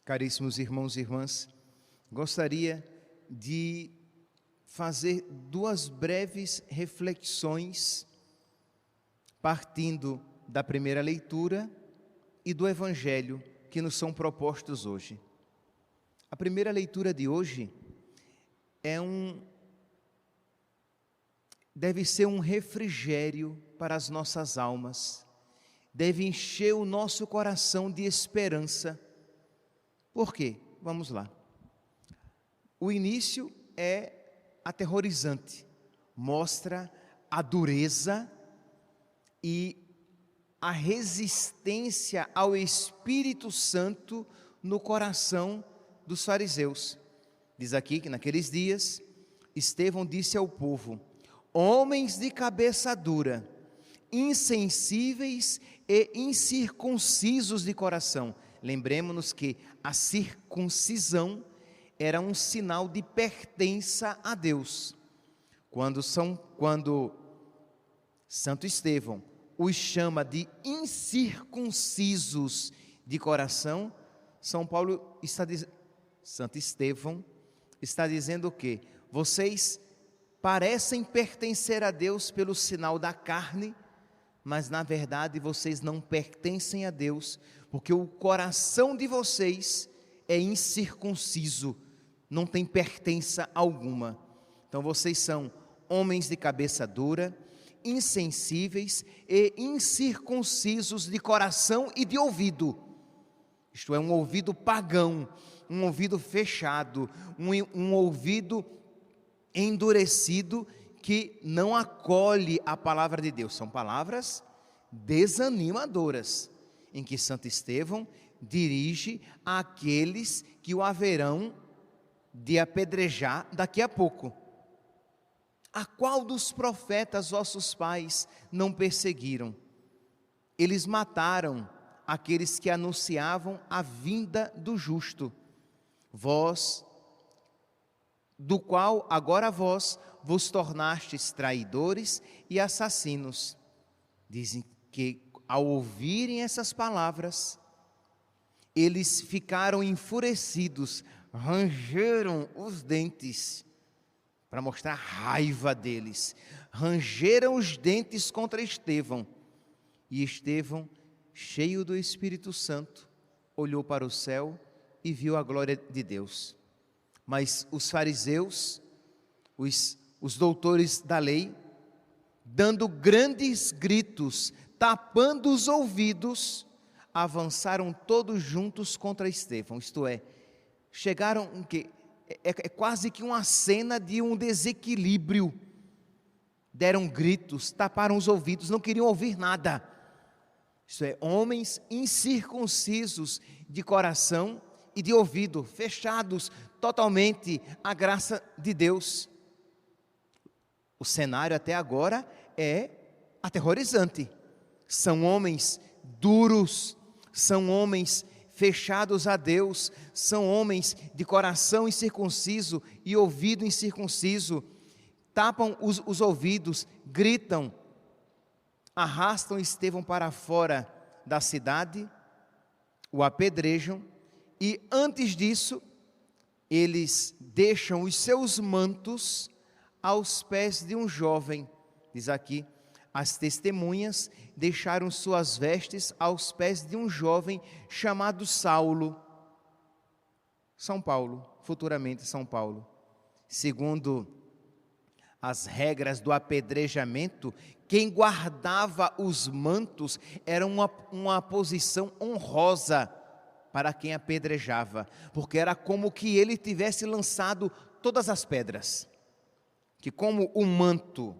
Caríssimos irmãos e irmãs, gostaria de fazer duas breves reflexões, partindo da primeira leitura e do Evangelho que nos são propostos hoje. A primeira leitura de hoje deve ser um refrigério para as nossas almas, deve encher o nosso coração de esperança. Por quê? Vamos lá. O início é aterrorizante, mostra a dureza e a resistência ao Espírito Santo no coração dos fariseus. Diz aqui que naqueles dias, Estevão disse ao povo: homens de cabeça dura, insensíveis e incircuncisos de coração. Lembremos-nos que a circuncisão era um sinal de pertença a Deus. Quando Santo Estevão os chama de incircuncisos de coração, Santo Estevão está dizendo o quê? Vocês parecem pertencer a Deus pelo sinal da carne, mas na verdade vocês não pertencem a Deus, porque o coração de vocês é incircunciso, não tem pertença alguma. Então vocês são homens de cabeça dura, insensíveis e incircuncisos de coração e de ouvido. Isto é, um ouvido pagão, um ouvido fechado, um ouvido endurecido que não acolhe a palavra de Deus. São palavras desanimadoras, em que Santo Estevão dirige àqueles que o haverão de apedrejar daqui a pouco. A qual dos profetas vossos pais não perseguiram? Eles mataram aqueles que anunciavam a vinda do justo, do qual agora vós vos tornastes traidores e assassinos. Dizem que ao ouvirem essas palavras, eles ficaram enfurecidos, rangeram os dentes, para mostrar a raiva deles, rangeram os dentes contra Estevão. E Estevão, cheio do Espírito Santo, olhou para o céu e viu a glória de Deus. Mas os fariseus, os doutores da lei, dando grandes gritos, tapando os ouvidos, avançaram todos juntos contra Estevão. Isto é, chegaram, é quase que uma cena de um desequilíbrio. Deram gritos, taparam os ouvidos, não queriam ouvir nada. Isto é, homens incircuncisos de coração e de ouvido, fechados totalmente à graça de Deus. O cenário até agora é aterrorizante. São homens duros, são homens fechados a Deus, são homens de coração incircunciso e ouvido incircunciso, tapam os ouvidos, gritam, arrastam Estevão para fora da cidade, o apedrejam e antes disso, eles deixam os seus mantos aos pés de um jovem. Diz aqui, as testemunhas deixaram suas vestes aos pés de um jovem chamado Saulo. São Paulo, futuramente São Paulo. Segundo as regras do apedrejamento, quem guardava os mantos era uma posição honrosa para quem apedrejava, porque era como que ele tivesse lançado todas as pedras. Que como o manto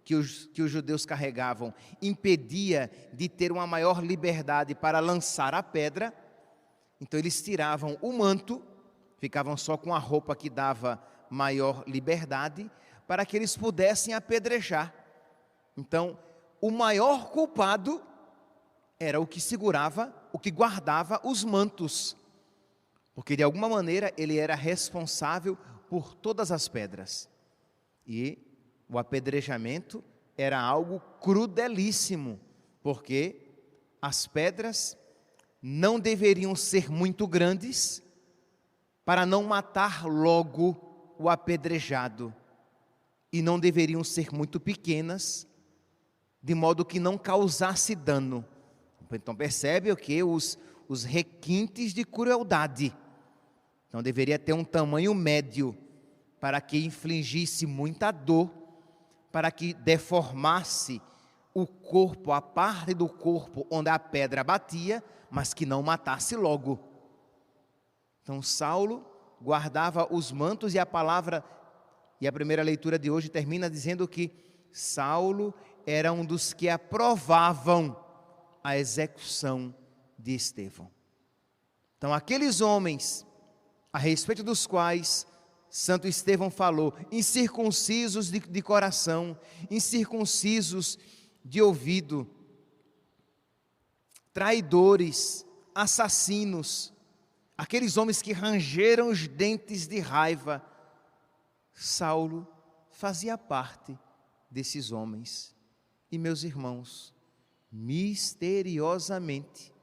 que os judeus carregavam impedia de ter uma maior liberdade para lançar a pedra, então eles tiravam o manto, ficavam só com a roupa que dava maior liberdade, para que eles pudessem apedrejar. Então, o maior culpado era o que segurava, o que guardava os mantos, porque de alguma maneira ele era responsável por todas as pedras. E o apedrejamento era algo crudelíssimo, porque as pedras não deveriam ser muito grandes, para não matar logo o apedrejado, e não deveriam ser muito pequenas, de modo que não causasse dano. Então percebe o que? Os requintes de crueldade. Então deveria ter um tamanho médio, para que infligisse muita dor, para que deformasse o corpo, a parte do corpo onde a pedra batia, mas que não matasse logo. Então Saulo guardava os mantos, e a palavra, e a primeira leitura de hoje termina dizendo que Saulo era um dos que aprovavam a execução de Estevão. Então aqueles homens, a respeito dos quais Santo Estevão falou, incircuncisos de coração, incircuncisos de ouvido, traidores, assassinos, aqueles homens que rangeram os dentes de raiva, Saulo fazia parte desses homens. E meus irmãos, misteriosamente,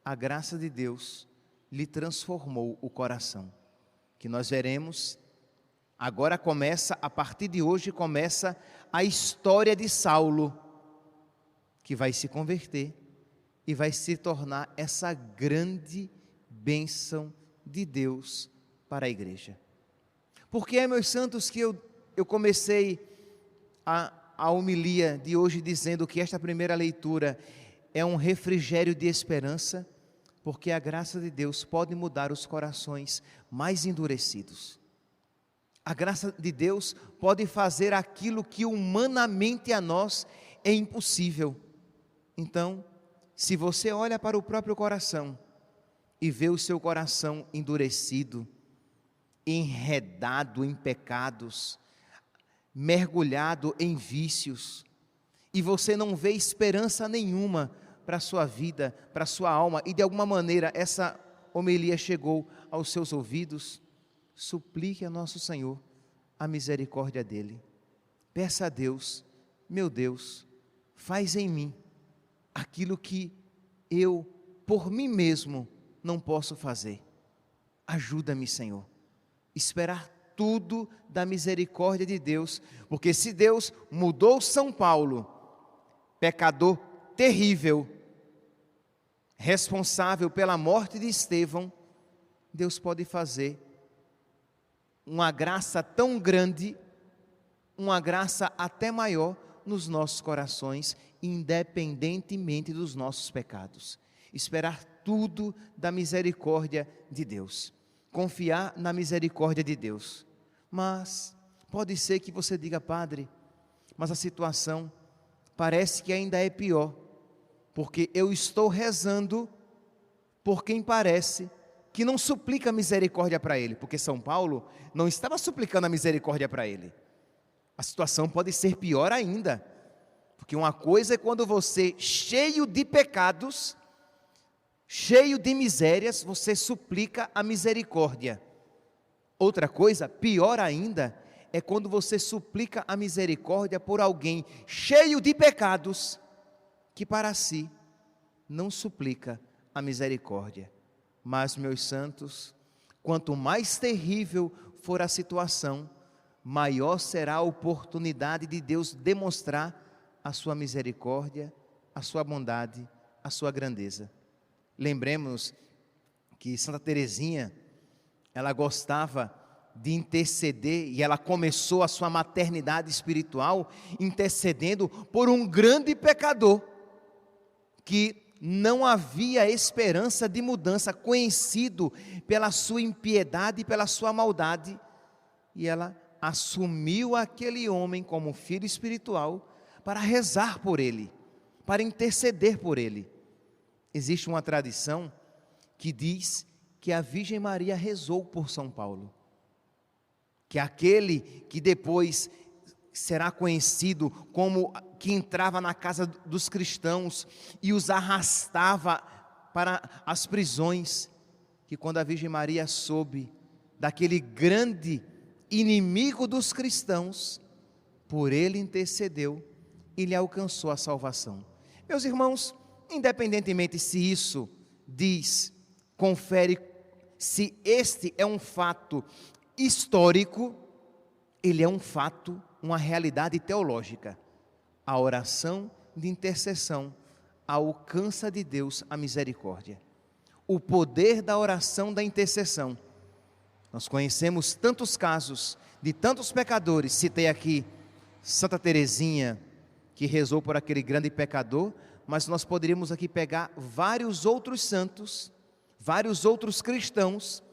a graça de Deus lhe transformou o coração, que nós veremos. Agora começa, a partir de hoje, começa a história de Saulo, que vai se converter e vai se tornar essa grande bênção de Deus para a igreja. Porque, meus santos, que eu comecei a homilia de hoje dizendo que esta primeira leitura é um refrigério de esperança, porque a graça de Deus pode mudar os corações mais endurecidos. A graça de Deus pode fazer aquilo que humanamente a nós é impossível. Então, se você olha para o próprio coração e vê o seu coração endurecido, enredado em pecados, mergulhado em vícios, e você não vê esperança nenhuma para a sua vida, para a sua alma, e de alguma maneira essa homilia chegou aos seus ouvidos, suplique a nosso Senhor a misericórdia dEle. Peça a Deus, meu Deus, faz em mim aquilo que eu, por mim mesmo, não posso fazer. Ajuda-me, Senhor. Esperar tudo da misericórdia de Deus, porque se Deus mudou São Paulo, pecador terrível, responsável pela morte de Estevão, Deus pode fazer uma graça tão grande, uma graça até maior nos nossos corações, independentemente dos nossos pecados. Esperar tudo da misericórdia de Deus, confiar na misericórdia de Deus. Mas pode ser que você diga: padre, mas a situação parece que ainda é pior, porque eu estou rezando por quem parece que não suplica misericórdia para ele, porque São Paulo não estava suplicando a misericórdia para ele. A situação pode ser pior ainda, porque uma coisa é quando você, cheio de pecados, cheio de misérias, você suplica a misericórdia. Outra coisa, pior ainda, é quando você suplica a misericórdia por alguém cheio de pecados, que para si não suplica a misericórdia. Mas, meus santos, quanto mais terrível for a situação, maior será a oportunidade de Deus demonstrar a sua misericórdia, a sua bondade, a sua grandeza. Lembremos que Santa Teresinha, ela gostava de interceder, e ela começou a sua maternidade espiritual intercedendo por um grande pecador, que não havia esperança de mudança, conhecido pela sua impiedade e pela sua maldade, e ela assumiu aquele homem como filho espiritual para rezar por ele, para interceder por ele. Existe uma tradição que diz que a Virgem Maria rezou por São Paulo, que aquele que depois será conhecido como que entrava na casa dos cristãos e os arrastava para as prisões, que quando a Virgem Maria soube daquele grande inimigo dos cristãos, por ele intercedeu e lhe alcançou a salvação. Meus irmãos, independentemente se isso confere se este é um fato histórico, ele é um fato, uma realidade teológica. A oração de intercessão alcança de Deus a misericórdia. O poder da oração da intercessão. Nós conhecemos tantos casos de tantos pecadores, citei aqui Santa Teresinha, que rezou por aquele grande pecador, mas nós poderíamos aqui pegar vários outros santos, vários outros cristãos,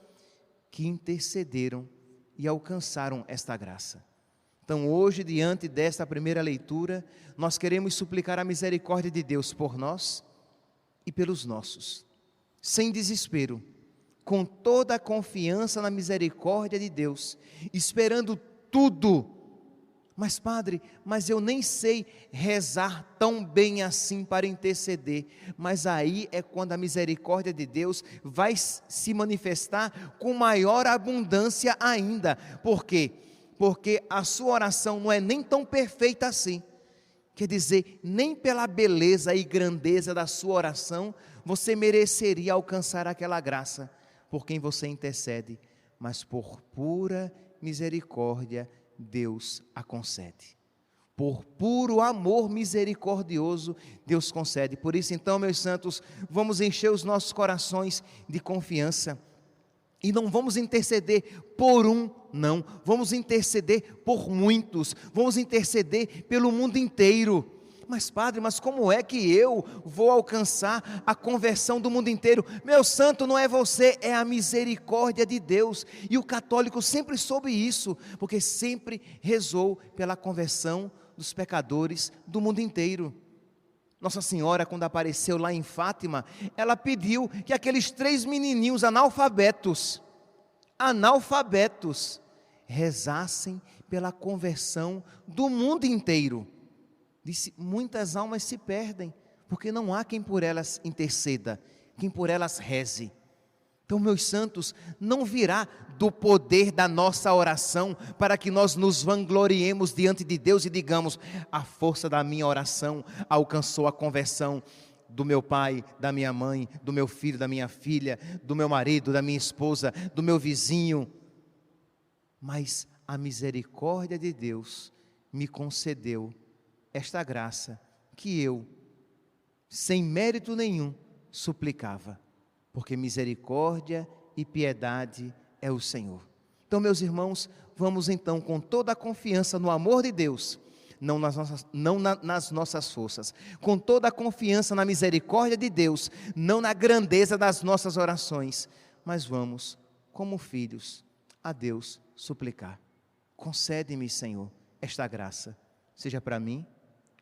que intercederam e alcançaram esta graça. Então hoje, diante desta primeira leitura, nós queremos suplicar a misericórdia de Deus por nós e pelos nossos, sem desespero, com toda a confiança na misericórdia de Deus, esperando tudo. Mas padre, mas eu nem sei rezar tão bem assim para interceder. Mas aí é quando a misericórdia de Deus vai se manifestar com maior abundância ainda. Por quê? Porque a sua oração não é nem tão perfeita assim. Quer dizer, nem pela beleza e grandeza da sua oração, você mereceria alcançar aquela graça por quem você intercede, mas por pura misericórdia, Deus a concede. Por puro amor misericordioso, Deus concede. Por isso então, meus santos, vamos encher os nossos corações de confiança. E não vamos interceder por um, não. Vamos interceder por muitos. Vamos interceder pelo mundo inteiro. Mas padre, mas como é que eu vou alcançar a conversão do mundo inteiro? Meu santo, não é você, é a misericórdia de Deus. E o católico sempre soube isso, porque sempre rezou pela conversão dos pecadores do mundo inteiro. Nossa Senhora, quando apareceu lá em Fátima, ela pediu que aqueles 3 menininhos analfabetos, rezassem pela conversão do mundo inteiro. Disse, muitas almas se perdem, porque não há quem por elas interceda, quem por elas reze. Então, meus santos, não virá do poder da nossa oração, para que nós nos vangloriemos diante de Deus e digamos, a força da minha oração alcançou a conversão do meu pai, da minha mãe, do meu filho, da minha filha, do meu marido, da minha esposa, do meu vizinho. Mas a misericórdia de Deus me concedeu esta graça que eu, sem mérito nenhum, suplicava, porque misericórdia e piedade é o Senhor. Então, meus irmãos, vamos então com toda a confiança no amor de Deus, não nas nossas forças, com toda a confiança na misericórdia de Deus, não na grandeza das nossas orações, mas vamos, como filhos, a Deus suplicar. Concede-me, Senhor, esta graça, seja para mim,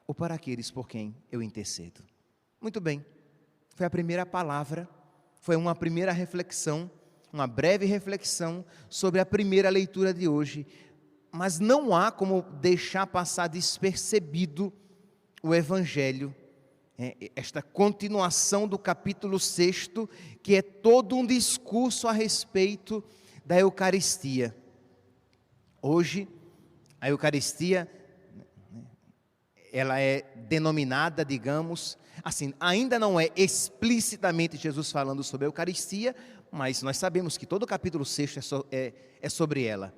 ou para aqueles por quem eu intercedo. Muito bem, foi a primeira palavra, foi uma primeira reflexão, uma breve reflexão sobre a primeira leitura de hoje, mas não há como deixar passar despercebido o Evangelho, esta continuação do capítulo 6, que é todo um discurso a respeito da Eucaristia. Hoje, a Eucaristia, ela é denominada, digamos, assim, ainda não é explicitamente Jesus falando sobre a Eucaristia, mas nós sabemos que todo o capítulo 6 é sobre ela.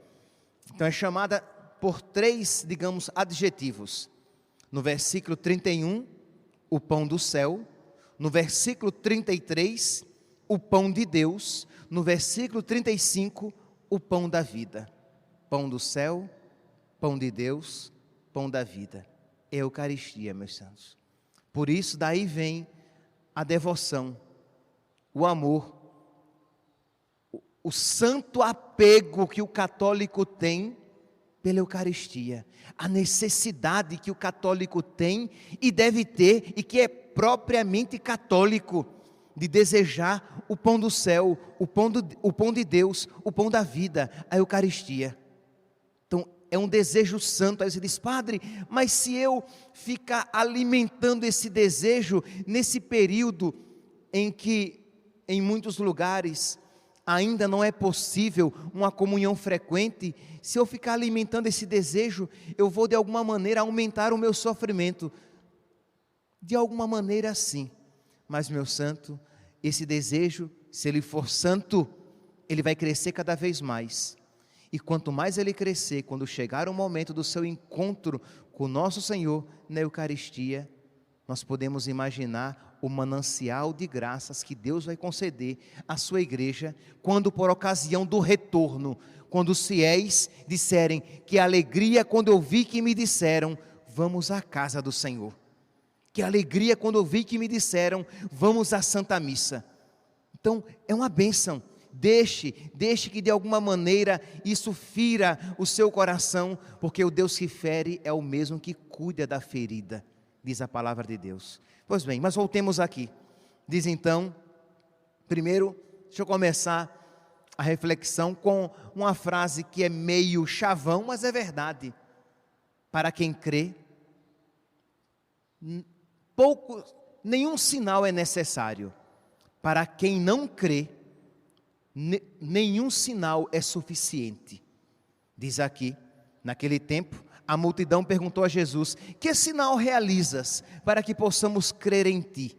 Então é chamada por 3, digamos, adjetivos. No versículo 31, o pão do céu. No versículo 33, o pão de Deus. No versículo 35, o pão da vida. Pão do céu, pão de Deus, pão da vida. Eucaristia, meus santos. Por isso daí vem a devoção, o amor, o santo apego que o católico tem pela Eucaristia, a necessidade que o católico tem e deve ter, e que é propriamente católico, de desejar o pão do céu, o pão de Deus, o pão da vida, a Eucaristia. Então, é um desejo santo. Aí você diz, padre, mas se eu ficar alimentando esse desejo nesse período em que em muitos lugares ainda não é possível uma comunhão frequente, se eu ficar alimentando esse desejo, eu vou de alguma maneira aumentar o meu sofrimento. De alguma maneira sim, mas meu santo, esse desejo, se ele for santo, ele vai crescer cada vez mais. E quanto mais ele crescer, quando chegar o momento do seu encontro com o nosso Senhor na Eucaristia, nós podemos imaginar o manancial de graças que Deus vai conceder à sua igreja, quando por ocasião do retorno, quando os fiéis disserem: que alegria quando eu vi que me disseram, vamos à casa do Senhor. Que alegria quando eu vi que me disseram, vamos à Santa Missa. Então, é uma bênção. Deixe que de alguma maneira isso fira o seu coração, porque o Deus que fere é o mesmo que cuida da ferida, diz a palavra de Deus. Pois bem, mas voltemos aqui. Diz então, primeiro, deixa eu começar a reflexão com uma frase que é meio chavão, mas é verdade. Para quem crê, nenhum sinal é necessário. Para quem não crê, nenhum sinal é suficiente. Diz aqui, naquele tempo, a multidão perguntou a Jesus: que sinal realizas para que possamos crer em ti?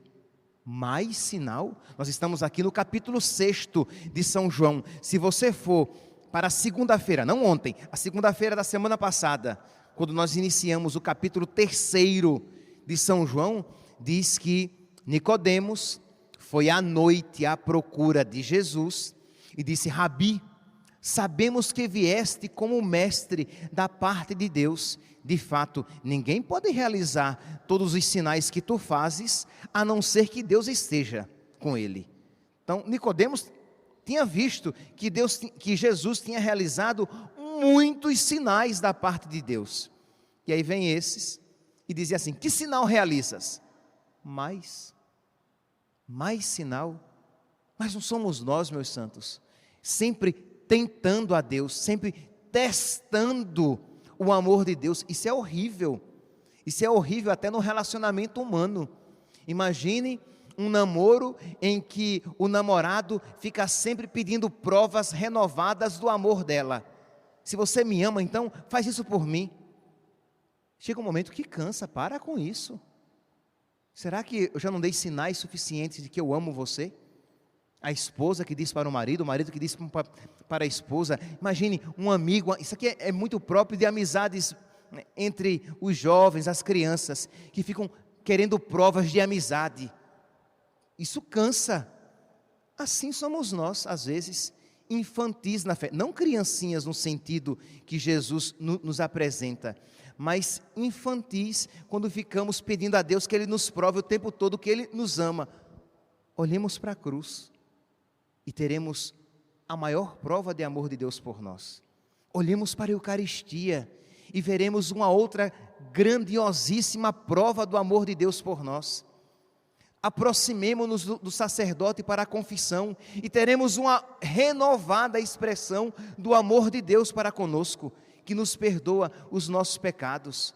Mais sinal? Nós estamos aqui no capítulo 6 de São João. Se você for para a segunda-feira, não ontem, a segunda-feira da semana passada, quando nós iniciamos o capítulo 3 de São João, diz que Nicodemos foi à noite à procura de Jesus e disse: Rabi, sabemos que vieste como mestre da parte de Deus. De fato, ninguém pode realizar todos os sinais que tu fazes, a não ser que Deus esteja com ele. Então, Nicodemos tinha visto que Jesus tinha realizado muitos sinais da parte de Deus. E aí vem esses e dizia assim: que sinal realizas? Mais sinal. Mas não somos nós, meus santos, sempre tentando a Deus, sempre testando o amor de Deus. Isso é horrível até no relacionamento humano. Imagine um namoro em que o namorado fica sempre pedindo provas renovadas do amor dela. Se você me ama, então faz isso por mim. Chega um momento que cansa, para com isso. Será que eu já não dei sinais suficientes de que eu amo você? A esposa que diz para o marido que diz para a esposa. Imagine um amigo, isso aqui é muito próprio de amizades entre os jovens, as crianças, que ficam querendo provas de amizade. Isso cansa. Assim somos nós, às vezes, infantis na fé. Não criancinhas no sentido que Jesus nos apresenta, mas infantis quando ficamos pedindo a Deus que Ele nos prove o tempo todo que Ele nos ama. Olhemos para a cruz e teremos a maior prova de amor de Deus por nós. Olhemos para a Eucaristia e veremos uma outra grandiosíssima prova do amor de Deus por nós. Aproximemo-nos do sacerdote para a confissão e teremos uma renovada expressão do amor de Deus para conosco, que nos perdoa os nossos pecados.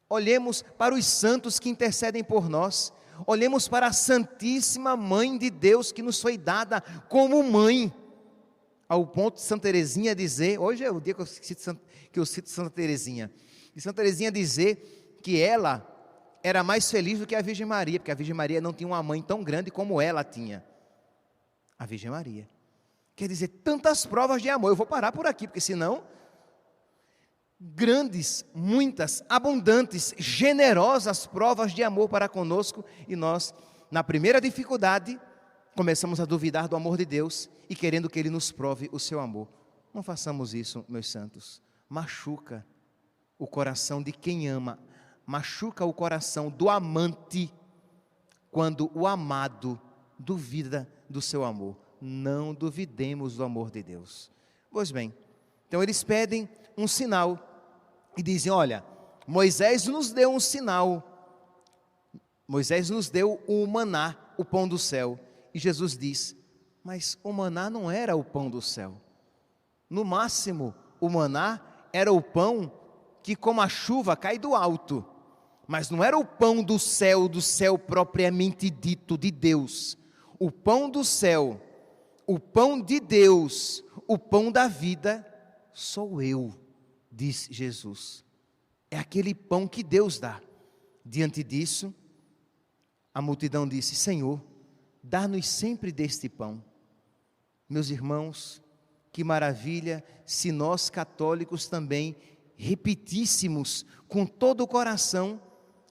Olhemos para os santos que intercedem por nós. Olhemos para a Santíssima Mãe de Deus, que nos foi dada como mãe, ao ponto de Santa Teresinha dizer, hoje é o dia que eu cito Santa Teresinha, e Santa Teresinha dizer que ela era mais feliz do que a Virgem Maria, porque a Virgem Maria não tinha uma mãe tão grande como ela tinha, a Virgem Maria. Quer dizer, tantas provas de amor. Eu vou parar por aqui, porque senão, grandes, muitas, abundantes, generosas provas de amor para conosco, e nós, na primeira dificuldade, começamos a duvidar do amor de Deus e querendo que Ele nos prove o seu amor. Não façamos isso, meus santos. Machuca o coração de quem ama, machuca o coração do amante, quando o amado duvida do seu amor. Não duvidemos do amor de Deus. Pois bem, então eles pedem um sinal e dizem: olha, Moisés nos deu um sinal, Moisés nos deu o maná, o pão do céu. E Jesus diz: mas o maná não era o pão do céu. No máximo, o maná era o pão que, como a chuva, cai do alto. Mas não era o pão do céu propriamente dito de Deus. O pão do céu, o pão de Deus, o pão da vida, sou eu, diz Jesus. É aquele pão que Deus dá. Diante disso, a multidão disse: Senhor, dá-nos sempre deste pão. Meus irmãos, que maravilha se nós católicos também repetíssemos com todo o coração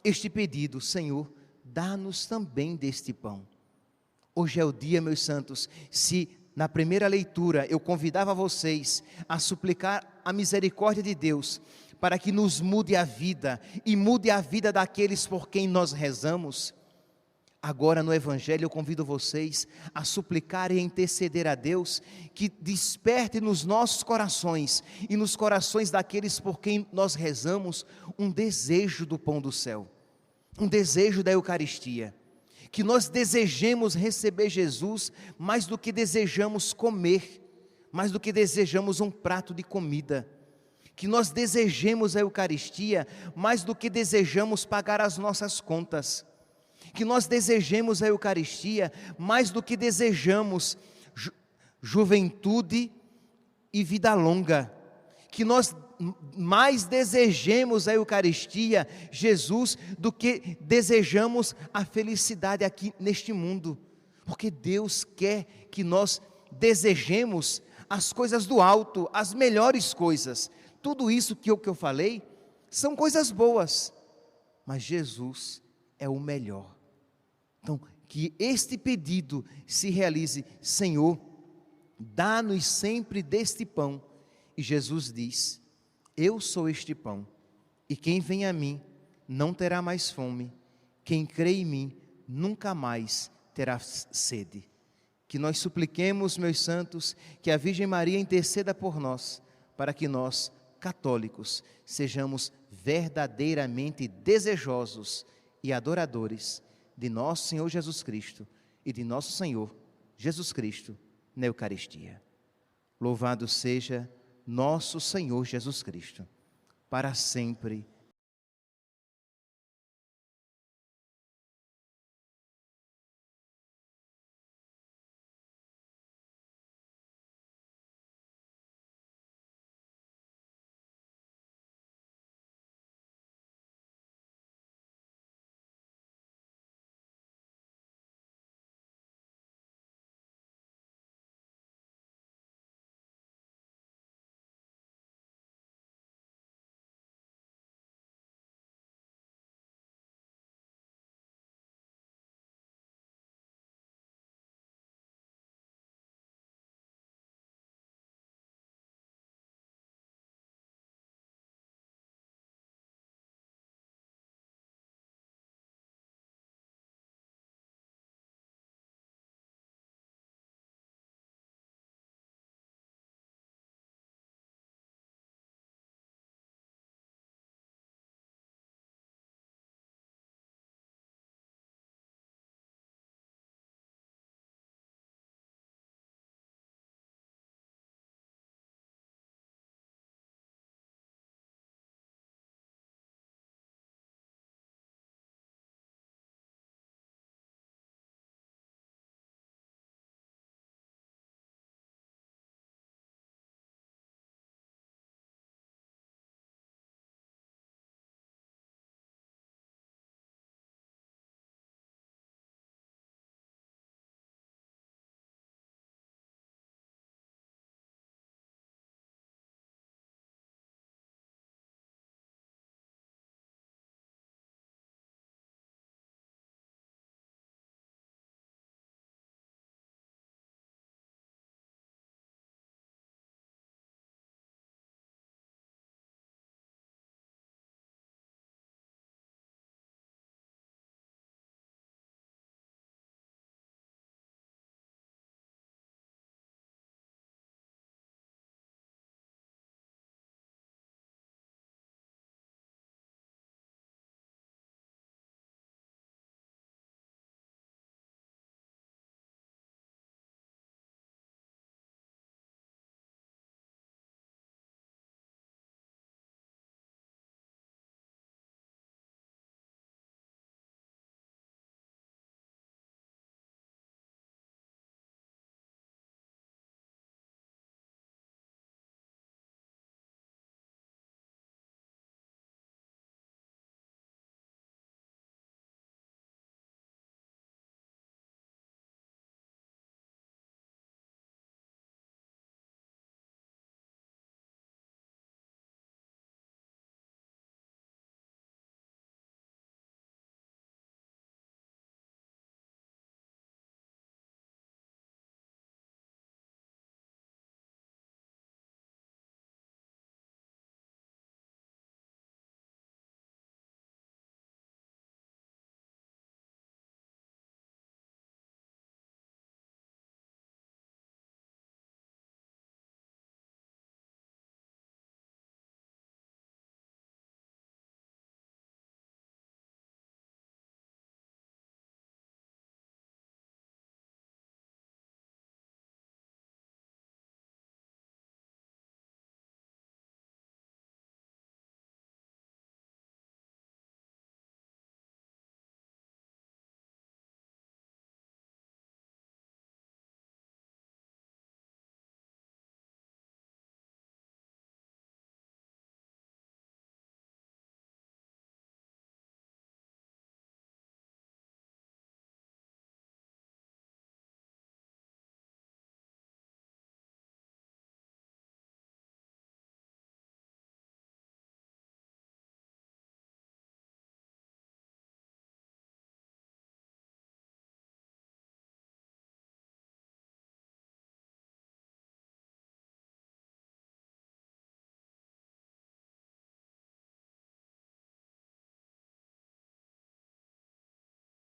este pedido: Senhor, dá-nos também deste pão. Hoje é o dia, meus santos, se na primeira leitura eu convidava vocês a suplicar a misericórdia de Deus para que nos mude a vida e mude a vida daqueles por quem nós rezamos, agora no Evangelho eu convido vocês a suplicar e a interceder a Deus que desperte nos nossos corações e nos corações daqueles por quem nós rezamos um desejo do pão do céu, um desejo da Eucaristia, que nós desejemos receber Jesus mais do que desejamos comer, mais do que desejamos um prato de comida, que nós desejemos a Eucaristia mais do que desejamos pagar as nossas contas, que nós desejemos a Eucaristia mais do que desejamos juventude e vida longa, que nós mais desejemos a Eucaristia, Jesus, do que desejamos a felicidade aqui neste mundo, porque Deus quer que nós desejemos as coisas do alto, as melhores coisas. Tudo isso que eu falei são coisas boas, mas Jesus é o melhor. Então, que este pedido se realize: Senhor, dá-nos sempre deste pão. E Jesus diz: eu sou este pão, e quem vem a mim não terá mais fome, quem crê em mim nunca mais terá sede. Que nós supliquemos, meus santos, que a Virgem Maria interceda por nós, para que nós, católicos, sejamos verdadeiramente desejosos e adoradores de nosso Senhor Jesus Cristo e de nosso Senhor Jesus Cristo na Eucaristia. Louvado seja nosso Senhor Jesus Cristo, para sempre